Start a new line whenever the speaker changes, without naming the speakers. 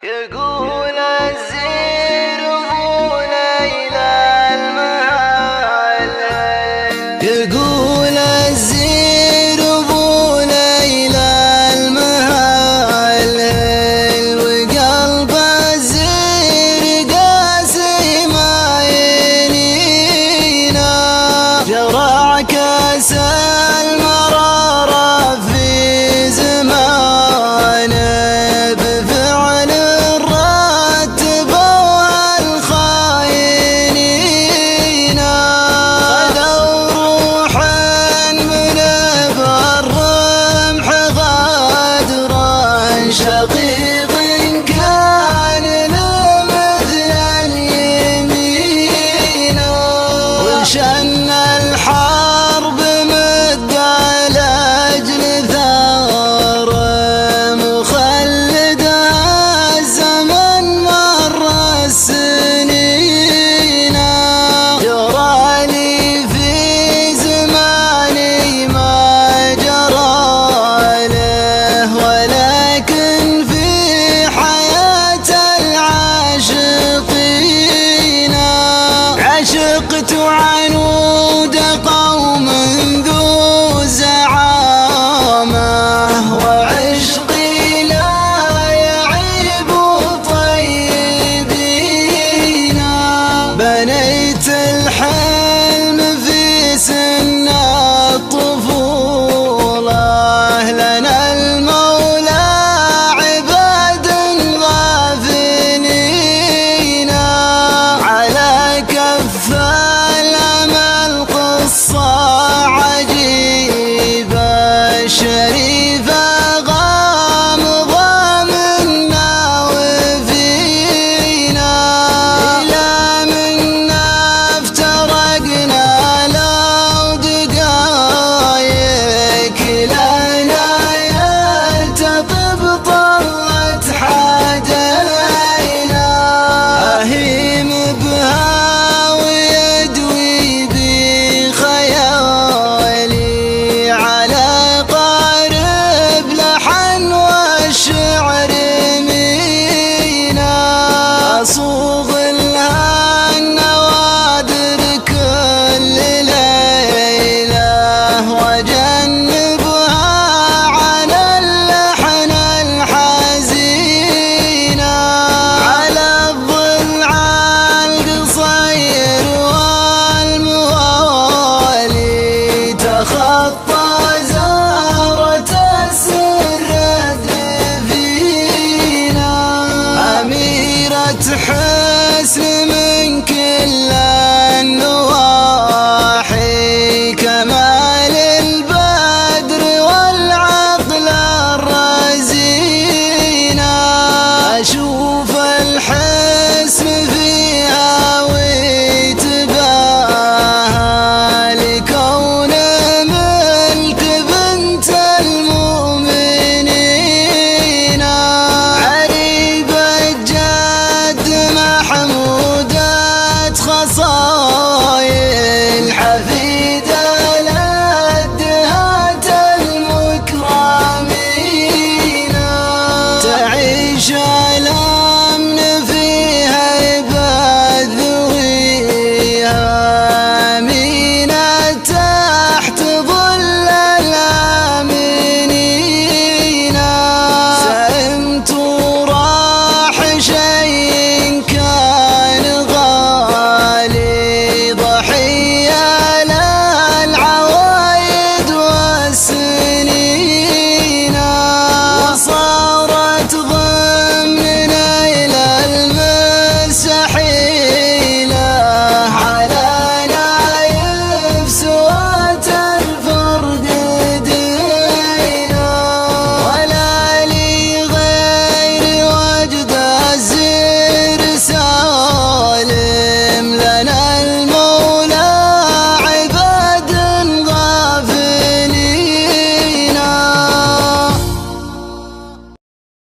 يقول الزير ابو ليلى المهال، يقول الزير ابو ليلى المهال، وقلب الزير قاسي ما ينينا، جرع كاس المرارة في زمانه بفعل الرتب والخاينين، خذوا روح من بالرمح غدرا شقيق كان لمثل اليمين، وشن الحرب مد لاجل ثار مخلدها الزمن مر السنين، جرالي في زماني ما جرى له، ولكن في حياة العاشقين عشقت عنود قوم ذو زعامة، وعشقي لا يعيب طيبين، بنيت الحلم في سن الطفولة، لنا المولى عباد غافلين، على كف الأمل قصة عجيبة شريفة غامضة منا وفينا، إلى منا افترقنا لو دقايق، لنا يلتقي بطلت حدينا، أهيم بها ويدوي بخيالي، على قارب لحن والشعر مينا، أصوغ لها النوادر كل ليلة، وجنبها عن اللحن الحزين، على الضلع القصير والموالي، تخطى زهرة السر فينا، أميرة